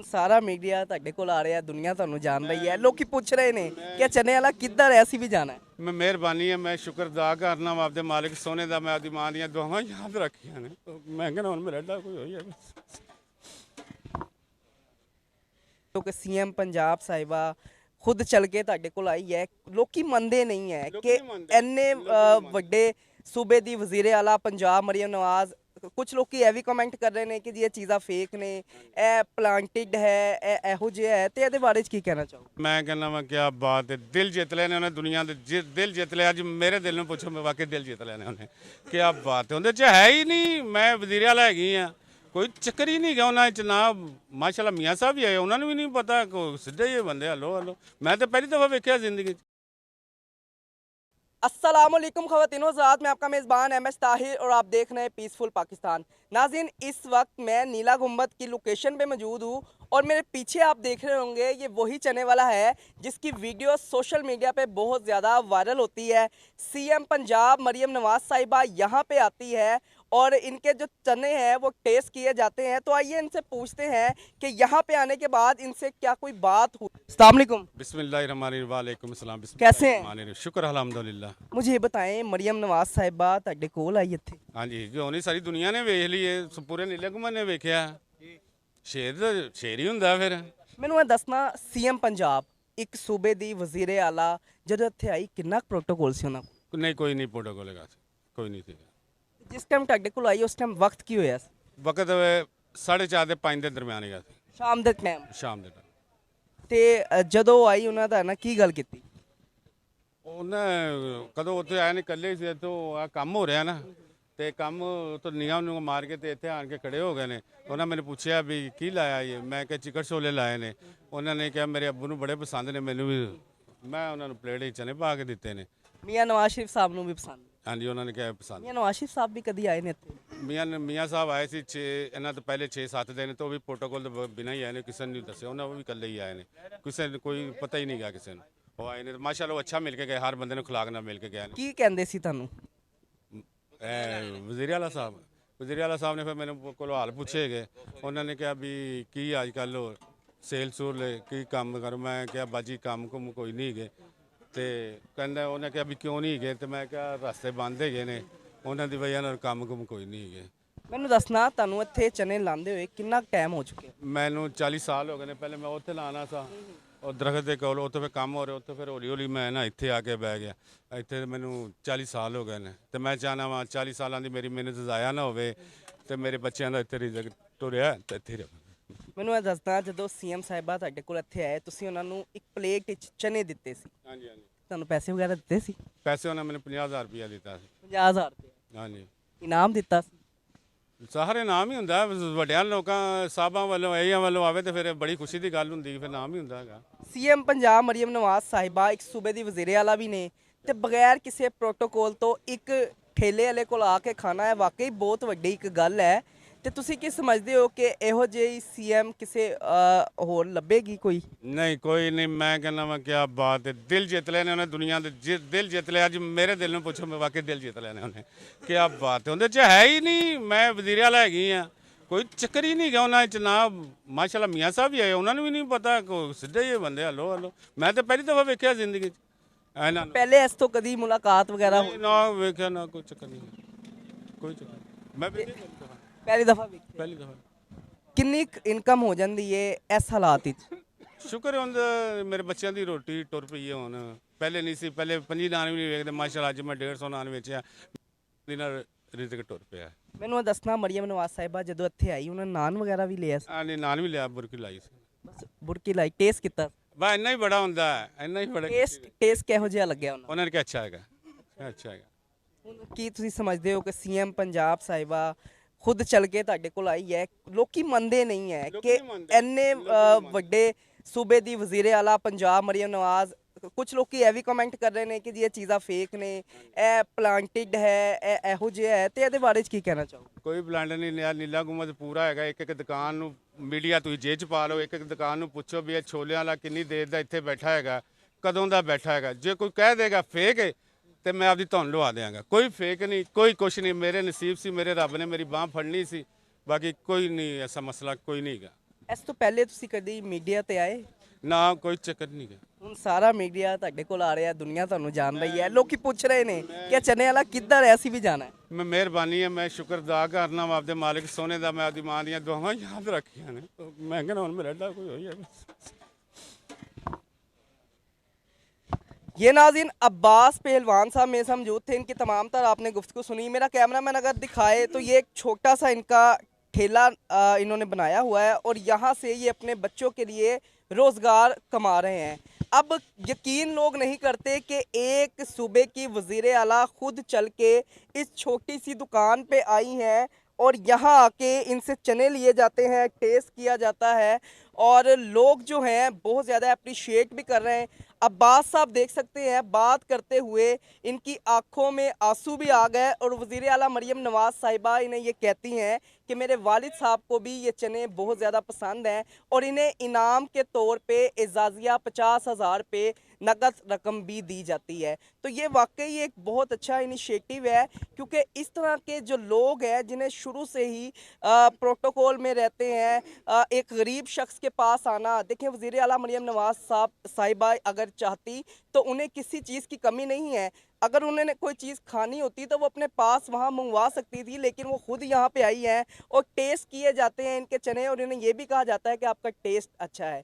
ਹੁਣ ਸਾਰਾ ਮੀਡੀਆ ਤੁਹਾਡੇ ਕੋਲ ਆ ਰਿਹਾ, ਦੁਨੀਆ ਤੁਹਾਨੂੰ ਜਾਣ ਰਹੀ ਹੈ, ਲੋਕੀ ਪੁੱਛ ਰਹੇ ਨੇ ਕਿ ਚਨੇ ਵਾਲਾ ਕਿੱਧਰ ਹੈ, ਅਸੀਂ ਵੀ ਜਾਣਾ ਹੈ। ਮੈਂ ਮਿਹਰਬਾਨੀ ਹੈ, ਮੈਂ ਸ਼ੁਕਰ ਅਦਾ ਕਰਨਾ ਵਾ ਆਪਦੇ ਮਾਲਿਕ ਸੋਨੇ ਦਾ। ਮੈਂ ਆਪਦੀ ਮਾਂ ਦੀਆਂ ਦੁਆਵਾਂ ਯਾਦ ਰੱਖੀਆਂ ਨੇ। ਮੈਂ ਕਹਿੰਦਾ ਹੁਣ ਮੇਰਾ ਏਡਾ ਕੋਈ ਹੋਈ ਹੈ। ਕਿਉਂਕਿ ਸੀਐਮ ਪੰਜਾਬ ਸਾਹਿਬਾ ਖੁਦ ਚਲ ਕੇ ਤੁਹਾਡੇ ਕੋਲ ਆਈ ਹੈ, ਲੋਕੀ ਮੰਨਦੇ ਨਹੀਂ ਹੈ ਕਿ ਇੰਨੇ ਵੱਡੇ ਸੂਬੇ ਦੀ ਵਜ਼ੀਰੇ ਆਲਾ ਪੰਜਾਬ ਮਰੀਮ ਨਵਾਜ਼। ਕੁਝ ਲੋਕੀ ਇਹ ਵੀ ਕਮੈਂਟ ਕਰ ਰਹੇ ਨੇ ਕਿ ਜੀ ਇਹ ਚੀਜ਼ਾਂ ਫੇਕ ਨੇ, ਇਹ ਪਲਾਂਟਡ ਹੈ, ਇਹ ਇਹੋ ਜਿਹਾ ਹੈ, ਤੇ ਇਹਦੇ ਬਾਰੇ 'ਚ ਕੀ ਕਹਿਣਾ ਚਾਹੋ? ਮੈਂ ਕਹਿੰਦਾ ਵਾ ਕੀ ਬਾਤ ਹੈ, ਦਿਲ ਜਿੱਤ ਲਿਆ ਨੇ ਉਹਨੇ, ਦੁਨੀਆ ਦੇ ਦਿਲ ਜਿੱਤ ਲਿਆ। ਅੱਜ ਮੇਰੇ ਦਿਲ ਨੂੰ ਪੁੱਛੋ, ਮੈਂ ਵਾਕਈ ਦਿਲ ਜਿੱਤ ਲਿਆ ਨੇ ਉਹਨੇ। ਕੀ ਬਾਤ ਹੈ, ਉਹਦੇ 'ਚ ਹੈ ਹੀ ਨਹੀਂ ਮੈਂ ਵਜ਼ੀਰੇ ਵਾਲਾ ਹੈਗੀ ਆ, ਕੋਈ ਚੱਕਰ ਹੀ ਨਹੀਂ ਗਾ ਉਹਨਾਂ 'ਚ। ਨਾ ਮਾਸ਼ਾਅੱਲਾ ਮੀਆਂ ਸਾਹਿਬ ਵੀ ਆਏ, ਉਹਨਾਂ ਨੂੰ ਵੀ ਨਹੀਂ ਪਤਾ, ਸਿੱਧੇ ਹੀ ਬੰਦੇ। ਹਲੋ ਹਲੋ, ਮੈਂ ਤਾਂ ਪਹਿਲੀ दफ़ा ਵੇਖਿਆ ਜ਼ਿੰਦਗੀ 'ਚ। अस्सलामुअलैकुम ख़वातीनो ज़ात में आपका मेज़बान एम एस ताहिर और आप देख रहे हैं पीसफुल पाकिस्तान। नाज़रीन, इस वक्त मैं नीला गुंबद की लोकेशन पे मौजूद हूँ और मेरे पीछे आप देख रहे होंगे ये वही चने वाला है जिसकी वीडियो सोशल मीडिया पे बहुत ज़्यादा वायरल होती है। सीएम पंजाब मरीम नवाज़ साहिबा यहाँ पे आती है और इनके जो चने हैं वो टेस्ट किए जाते हैं। तो आइए इनसे पूछते हैं कि यहाँ पे आने के बाद इनसे क्या कोई बात हुई। अस्सलाम वालेकुम। बिस्मिल्लाहिर्रहमानिर्रहीम। सलाम। कैसे हैं? शुक्र अल्हम्दुलिल्लाह। मुझे ये बताएं, मरीम नवाज साहिबा ਤੁਹਾਡੇ ਕੋਲ ਆਈ ਇੱਥੇ? ਹਾਂਜੀ, ਜੋ ਨਹੀਂ ਸਾਰੀ ਦੁਨੀਆ ਨੇ ਵੇਖ ਲਈ ਹੈ, ਪੂਰੇ ਨੀਲੇ ਗੁੰਮਨ ਨੇ ਵੇਖਿਆ। ਸ਼ੇਰ ਤਾਂ ਸ਼ੇਰ ਹੀ ਹੁੰਦਾ ਫਿਰ। ਮੈਨੂੰ ਇਹ ਦੱਸਣਾ, ਸੀਐਮ ਪੰਜਾਬ ਇੱਕ ਸੂਬੇ ਦੀ ਵਜ਼ੀਰੇ ਆਲਾ ਜਦੋਂ ਇੱਥੇ ਆਈ ਕਿੰਨਾ ਪ੍ਰੋਟੋਕੋਲ ਸੀ ਉਹਨਾਂ ਕੋਲ? ਨਹੀਂ, ਕੋਈ ਨਹੀਂ ਪ੍ਰੋਟੋਕੋਲ ਹੈਗਾ ਸੀ, ਕੋਈ ਨਹੀਂ ਸੀ। ਜਿਸ ਟਾਈਮ ਤੁਹਾਡੇ ਕੋਲ ਆਈ ਉਸ ਟਾਈਮ ਵਕਤ ਕੀ ਹੋਇਆ ਸੀ? ਵਕਤ 4:30 ਤੇ 5 ਦੇ ਦਰਮਿਆਨ ਹੈਗਾ ਸੀ, ਸ਼ਾਮ ਦੇ ਟਾਈਮ। ਸ਼ਾਮ ਦੇ ਟਾਈਮ। ਤੇ ਜਦੋਂ ਆਈ ਉਹਨਾਂ ਦਾ ਨਾ ਕੀ ਗੱਲ ਕੀਤੀ? ਉਹਨਾਂ ਕਦੋਂ ਉੱਥੇ ਆਏ ਨੇ, ਇਕੱਲੇ ਸੀ। ਇੱਥੋਂ ਆ ਕੰਮ ਹੋ ਰਿਹਾ ਨਾ, ਤੇ ਕੰਮ ਤੋਂ ਨਿਗਾਹ ਨੂੰ ਮਾਰ ਕੇ ਤੇ ਇੱਥੇ ਆਣ ਕੇ ਖੜੇ ਹੋ ਗਏ ਨੇ। ਉਹਨਾਂ ਮੈਨੂੰ ਪੁੱਛਿਆ ਵੀ ਕੀ ਲਾਇਆ ਇਹ? ਮੈਂ ਕਿਹਾ ਚਿਕਨ ਛੋਲੇ ਲਾਏ ਨੇ। ਉਹਨਾਂ ਨੇ ਕਿਹਾ ਮੇਰੇ ਅੱਬੂ ਨੂੰ ਬੜੇ ਪਸੰਦ ਨੇ, ਮੈਨੂੰ ਵੀ। ਮੈਂ ਉਹਨਾਂ ਨੂੰ ਪਲੇਟ 'ਚ ਚਨੇ ਪਾ ਕੇ ਦਿੱਤੇ ਨੇ। ਮੀਆਂ ਨਵਾਜ਼ ਸ਼ਰੀਫ ਸਾਹਿਬ ਨੂੰ ਵੀ ਪਸੰਦ? ਹਾਂਜੀ, ਉਹਨਾਂ ਨੇ ਕਿਹਾ ਪਸੰਦ। ਮੀਆਂ ਨਵਾਜ਼ ਸ਼ਰੀਫ ਸਾਹਿਬ ਵੀ ਕਦੀ ਆਏ ਨੇ ਇੱਥੇ? ਮੀਆਂ ਸਾਹਿਬ ਆਏ ਸੀ ਇਹਨਾਂ ਤੋਂ ਪਹਿਲੇ 6-7 ਦਿਨ, ਤੋਂ ਵੀ ਪ੍ਰੋਟੋਕੋਲ ਤੋਂ ਬਿਨਾਂ ਹੀ ਆਏ ਨੇ, ਕਿਸੇ ਨੇ ਨਹੀਂ ਦੱਸਿਆ। ਉਹਨਾਂ ਉਹ ਵੀ ਇਕੱਲੇ ਹੀ ਆਏ ਨੇ, ਕਿਸੇ ਨੂੰ ਕੋਈ ਪਤਾ ਹੀ ਨਹੀਂ ਗਿਆ ਕਿਸੇ ਨੂੰ। ਉਹ ਆਏ ਨੇ ਮਾਸ਼ਾਅੱਲਾ, ਅੱਛਾ ਮਿਲ ਕੇ ਗਏ, ਹਰ ਬੰਦੇ ਨੂੰ ਖੁਰਾਕ ਨਾਲ ਮਿਲ ਕੇ ਗਏ ਨੇ। ਕੀ ਕਹਿੰਦੇ ਸੀ ਤੁਹਾਨੂੰ? ਵਜ਼ੀਰੇ ਵਾਲਾ ਸਾਹਿਬ ਨੇ ਫਿਰ ਮੈਨੂੰ ਕੋਲੋਂ ਹਾਲ ਪੁੱਛੇ ਗਏ। ਉਹਨਾਂ ਨੇ ਕਿਹਾ ਵੀ ਕੀ ਅੱਜ ਕੱਲ੍ਹ ਸੇਲ ਸੂਲ ਕੀ ਕੰਮ ਕਰ? ਮੈਂ ਕਿਹਾ ਬਾਜੀ ਕੰਮ ਕੁਮ ਕੋਈ ਨਹੀਂ ਹੈਗੇ। ਤੇ ਕਹਿੰਦਾ, ਉਹਨੇ ਕਿਹਾ ਵੀ ਕਿਉਂ ਨਹੀਂ ਹੈਗੇ? ਤੇ ਮੈਂ ਕਿਹਾ ਰਸਤੇ ਬੰਦ ਹੈਗੇ ਨੇ, ਉਹਨਾਂ ਦੀ ਵਜ੍ਹਾ ਨਾਲ ਕੰਮ ਕੁਮ ਕੋਈ ਨਹੀਂ ਹੈਗੇ। ਮੈਨੂੰ ਦੱਸਣਾ, ਤੁਹਾਨੂੰ ਇੱਥੇ ਚਨੇ ਲਾਉਂਦੇ ਹੋਏ ਕਿੰਨਾ ਟਾਈਮ ਹੋ ਚੁੱਕਿਆ? ਮੈਨੂੰ 40 ਸਾਲ ਹੋ ਗਏ ਨੇ। ਪਹਿਲੇ ਮੈਂ ਉੱਥੇ ਲਾਣਾ ਸਾਂ, ਉਹ ਦਰਖਤ ਦੇ ਕੋਲ, ਉੱਥੇ ਫਿਰ ਕੰਮ ਹੋ ਰਿਹਾ, ਉੱਥੇ ਫਿਰ ਹੌਲੀ ਹੌਲੀ ਮੈਂ ਨਾ ਇੱਥੇ ਆ ਕੇ ਬਹਿ ਗਿਆ। ਇੱਥੇ ਮੈਨੂੰ 40 ਸਾਲ ਹੋ ਗਏ ਨੇ, ਤੇ ਮੈਂ ਚਾਹਨਾ ਵਾਂ 40 ਸਾਲਾਂ ਦੀ ਮੇਰੀ ਮਿਹਨਤ ਜ਼ਾਇਆ ਨਾ ਹੋਵੇ, ਤੇ ਮੇਰੇ ਬੱਚਿਆਂ ਦਾ ਇੱਥੇ ਰਿਜ਼ਕ ਤੁਰਿਆ ਤੇ ਇੱਥੇ ਰਹੇ। ਮੈਨੂੰ ਇਹ ਦੱਸਣਾ, ਜਦੋਂ ਸੀਐਮ ਸਾਹਿਬਾ ਤੁਹਾਡੇ ਕੋਲ ਇੱਥੇ ਆਏ, ਤੁਸੀਂ ਉਹਨਾਂ ਨੂੰ ਇੱਕ ਪਲੇਟ ਵਿੱਚ ਚਨੇ ਦਿੱਤੇ ਸੀ? ਹਾਂਜੀ ਹਾਂਜੀ। ਤੁਹਾਨੂੰ ਪੈਸੇ ਵਗੈਰਾ ਦਿੱਤੇ ਸੀ? ਪੈਸੇ ਉਹਨਾਂ ਮੈਨੂੰ 50,000 ਰੁਪਇਆ ਦਿੱਤਾ ਸੀ। 50,000 ਰੁਪਏ ਹਾਂਜੀ। ਇਨਾਮ ਦਿੱਤਾ ਸੀ? ਸਾਰੇ ਨਾਮ ਹੀ ਹੁੰਦਾ, ਵੱਡਿਆਂ ਲੋਕਾਂ ਸਾਹਿਬਾਂ ਵੱਲੋਂ ਐਆਂ ਵੱਲੋਂ ਆਵੇ ਤੇ ਫਿਰ ਬੜੀ ਖੁਸ਼ੀ ਦੀ ਗੱਲ ਹੁੰਦੀ, ਫਿਰ ਨਾਮ ਹੀ ਹੁੰਦਾ ਹੈਗਾ। ਸੀਐਮ ਪੰਜਾਬ ਮਰੀਮ ਨਵਾਜ਼ ਸਾਹਿਬਾ ਇੱਕ ਸੂਬੇ ਦੀ ਵਜ਼ੀਰੇ ਆਲਾ ਵੀ ਨੇ, ਤੇ ਬਗੈਰ ਕਿਸੇ ਪ੍ਰੋਟੋਕੋਲ ਤੋਂ ਇੱਕ ਠੇਲੇ ਵਾਲੇ ਕੋਲ ਆ ਕੇ ਖਾਣਾ ਹੈ ਵਾਕਈ ਬਹੁਤ ਵੱਡੀ ਇੱਕ ਗੱਲ ਹੈ। ਤੇ ਤੁਸੀਂ ਕੀ ਸਮਝਦੇ ਹੋ ਕਿ ਇਹੋ ਜਿਹੀ ਸੀਐਮ ਕਿਸੇ ਹੋਰ ਲੱਭੇਗੀ ਕੋਈ? ਨਹੀਂ, ਕੋਈ ਨਹੀਂ। ਮੈਂ ਕਹਿੰਦਾ ਵਾ ਕੀ ਬਾਤ ਹੈ, ਦਿਲ ਜਿੱਤ ਲਿਆ ਨੇ ਉਹਨੇ, ਦੁਨੀਆ ਦੇ ਦਿਲ ਜਿੱਤ ਲਿਆ। ਅੱਜ ਮੇਰੇ ਦਿਲ ਨੂੰ ਪੁੱਛੋ, ਮੈਂ ਵਾਕਈ ਦਿਲ ਜਿੱਤ ਲਿਆ ਨੇ ਉਹਨੇ। ਕੀ ਬਾਤ ਹੈ, ਉਹਦੇ 'ਚ ਹੈ ਹੀ ਨਹੀਂ ਮੈਂ ਵਜ਼ੀਰੇ ਵਾਲਾ ਹੈਗੀ ਆ, ਕੋਈ ਚੱਕਰ ਹੀ ਨਹੀਂ ਗਾ ਉਹਨਾਂ 'ਚ। ਨਾ ਮਾਸ਼ਾਅੱਲਾ ਮੀਆਂ ਸਾਹਿਬ ਵੀ ਆਏ, ਉਹਨਾਂ ਨੂੰ ਵੀ ਨਹੀਂ ਪਤਾ, ਸਿੱਧੇ ਹੀ ਬੰਦੇ। ਹਲੋ ਹਲੋ, ਮੈਂ ਤਾਂ ਪਹਿਲੀ ਦਫ਼ਾ ਵੇਖਿਆ ਜ਼ਿੰਦਗੀ 'ਚ ਇਹਨਾਂ ਨੂੰ। ਪਹਿਲੇ ਇਸ ਤੋਂ ਕਦੀ ਮੁਲਾਕਾਤ ਵਗੈਰਾ ਹੋਈ? ਨਾ ਵੇਖਿਆ, ਨਾ ਕੋਈ ਚੱਕਰ ਨਹੀਂ, ਕੋਈ ਚੱਕਰ ਨਹੀਂ। ਮੈਂ ਪਹਿਲੀ ਦਫ਼ਾ ਵੇਖੀ? ਪਹਿਲੀ ਦਫ਼ਾ। ਕਿੰਨੀ ਇਨਕਮ ਹੋ ਜਾਂਦੀ ਹੈ ਇਸ ਹਾਲਾਤ ਵਿੱਚ? ਸ਼ੁਕਰ ਹੁੰਦਾ ਮੇਰੇ ਬੱਚਿਆਂ ਦੀ ਰੋਟੀ ਟੁਰ ਪਈ ਹੈ ਹੁਣ। ਪਹਿਲੇ ਨਹੀਂ ਸੀ, ਪਹਿਲੇ 5 ਨਾਨ ਵੀ ਨਹੀਂ ਵੇਖਦੇ। ਮਾਸ਼ਾਅੱਲਾ ਅੱਜ ਮੈਂ 150 ਨਾਨ ਵੇਚਿਆ, ਨਾਲ ਰਿਜ਼ਕ ਟੁਰ ਪਿਆ। ਮੈਨੂੰ ਇਹ ਦੱਸਣਾ, ਮਰੀਮ ਨਵਾਜ਼ ਸਾਹਿਬਾ ਜਦੋਂ ਇੱਥੇ ਆਈ ਉਹਨਾਂ ਨੇ ਨਾਨ ਵਗੈਰਾ ਵੀ ਲਿਆ ਸੀ? ਨਹੀਂ, ਨਾਨ ਵੀ ਲਿਆ, ਬੁਰਕੀ ਲਾਈ ਸੀ। ਬਸ ਬੁਰਕੀ ਲਾਈ, ਟੇਸਟ ਕੀਤਾ? ਬਸ ਇੰਨਾ ਹੀ ਬੜਾ ਹੁੰਦਾ, ਇੰਨਾ ਹੀ ਬੜਾ। ਟੇਸਟ ਕਿਹੋ ਜਿਹਾ ਲੱਗਿਆ ਉਹਨਾਂ ਨੇ ਕਿਹਾ ਅੱਛਾ ਹੈਗਾ, ਅੱਛਾ ਹੈਗਾ। ਹੁਣ ਕੀ ਤੁਸੀਂ ਸਮਝਦੇ ਹੋ ਕਿ ਸੀਐਮ ਪੰਜਾਬ ਸਾਹਿਬਾ ਖੁਦ ਚਲ ਕੇ ਤੁਹਾਡੇ ਕੋਲ ਆਈ ਹੈ, ਲੋਕੀ ਮੰਨਦੇ ਨਹੀਂ ਹੈ ਕਿ ਇੰਨੇ ਵੱਡੇ ਸੂਬੇ ਦੀ ਵਜ਼ੀਰੇ ਆਲਾ ਪੰਜਾਬ ਮਰੀਮ ਨਵਾਜ਼? ਕੁਝ ਲੋਕੀ ਇਹ ਵੀ ਕਮੈਂਟ ਕਰ ਰਹੇ ਨੇ ਕਿ ਜੀ ਇਹ ਚੀਜ਼ਾਂ ਫੇਕ ਨੇ, ਇਹ ਪਲਾਂਟਡ ਹੈ, ਇਹ ਇਹੋ ਜਿਹਾ ਹੈ, ਤੇ ਇਹਦੇ ਬਾਰੇ 'ਚ ਕੀ ਕਹਿਣਾ ਚਾਹੋ? ਕੋਈ ਪਲਾਂਟ ਨਹੀਂ ਲਿਆ, ਨੀਲਾ ਗੁੰਮਦ ਪੂਰਾ ਹੈਗਾ। ਇੱਕ ਇੱਕ ਦੁਕਾਨ ਨੂੰ ਮੀਡੀਆ ਤੁਸੀਂ ਜੇਬ 'ਚ ਪਾ ਲਓ, ਇੱਕ ਇੱਕ ਦੁਕਾਨ ਨੂੰ ਪੁੱਛੋ ਵੀ ਇਹ ਛੋਲਿਆਂ ਵਾਲਾ ਕਿੰਨੀ ਦੇਰ ਦਾ ਇੱਥੇ ਬੈਠਾ ਹੈਗਾ, ਕਦੋਂ ਦਾ ਬੈਠਾ ਹੈਗਾ। ਜੇ ਕੋਈ ਕਹਿ ਦੇਗਾ ਫੇਕ ਹੈ ਤੇ ਮੈਂ ਆਪਦੀ ਧੁਨ ਲਵਾ ਦਿਆਂਗਾ। ਕੋਈ ਫੇਕ ਨਹੀਂ, ਕੋਈ ਕੁਛ ਨਹੀਂ। ਮੇਰੇ ਨਸੀਬ ਸੀ, ਮੇਰੇ ਰੱਬ ਨੇ ਮੇਰੀ ਬਾਂਹ ਫੜਨੀ ਸੀ, ਬਾਕੀ ਕੋਈ ਨਹੀਂ ਐਸਾ ਮਸਲਾ ਕੋਈ ਨਹੀਂ ਹੈਗਾ। ਇਸ ਤੋਂ ਪਹਿਲੇ ਤੁਸੀਂ ਕਦੀ ਮੀਡੀਆ ਤੇ ਆਏ? ਨਾ ਕੋਈ ਚੱਕਰ ਨਹੀਂ ਗਾ। ਹੁਣ ਸਾਰਾ ਮੀਡੀਆ ਤੁਹਾਡੇ ਕੋਲ ਆ ਰਿਹਾ, ਦੁਨੀਆ ਤੁਹਾਨੂੰ ਜਾਣ ਰਹੀ ਹੈ, ਲੋਕੀ ਪੁੱਛ ਰਹੇ ਨੇ ਕਿ ਚਨੇ ਵਾਲਾ ਕਿੱਧਰ ਹੈ, ਅਸੀਂ ਵੀ ਜਾਣਾ ਹੈ। ਮੈਂ ਮਿਹਰਬਾਨੀ ਹੈ, ਮੈਂ ਸ਼ੁਕਰ ਅਦਾ ਕਰਨਾ ਵਾ ਆਪਦੇ ਮਾਲਿਕ ਸੋਨੇ ਦਾ, ਮੈਂ ਆਪਦੀ ਮਾਂ ਦੀਆਂ ਦੁਆਵਾਂ ਯਾਦ ਰੱਖੀਆਂ ਨੇ। ਮੈਂ ਕਹਿੰਦਾ ਹੁਣ ਮੇਰਾ ਕੋਈ ਹੋਈ ਹੈ। ये नाज़रीन अब्बास पहलवान साहब मेरे साथ मौजूद थे, इनकी तमाम तर आपने गुफ्तगू सुनी। मेरा कैमरामैन अगर दिखाए तो ये एक छोटा सा इनका ठेला इन्होंने बनाया हुआ है और यहाँ से ये अपने बच्चों के लिए रोज़गार कमा रहे हैं। अब यकीन लोग नहीं करते कि एक सूबे की वज़ीर आला खुद चल के इस छोटी सी दुकान पे आई हैं और यहाँ आके इनसे चने लिए जाते हैं, टेस्ट किया जाता है और लोग जो हैं बहुत ज़्यादा अप्रिशिएट भी कर रहे हैं। अब्बास साहब देख सकते हैं बात करते हुए इनकी आंखों में आंसू भी आ गए और वज़ीर आला मरियम नवाज़ साहिबा इन्हें ये कहती हैं कि मेरे वालिद साहब को भी ये चने बहुत ज़्यादा पसंद हैं और इन्हें इनाम के तौर पे एजाज़िया 50,000 रुपये नकद रकम भी दी जाती है। तो ये वाकई एक बहुत अच्छा इनिशिएटिव है क्योंकि इस तरह के जो लोग हैं जिन्हें शुरू से ही प्रोटोकॉल में रहते हैं, एक गरीब शख्स के पास आना, देखें वज़ीर आला मरियम नवाज़ साहिबा अगर चाहती तो उन्हें किसी चीज़ की कमी नहीं है। अगर उन्होंने कोई चीज़ खानी होती तो वो अपने पास वहाँ मंगवा सकती थी, लेकिन वो खुद यहाँ पे आई हैं और टेस्ट किए जाते हैं इनके चने और इन्हें ये भी कहा जाता है कि आपका टेस्ट अच्छा है।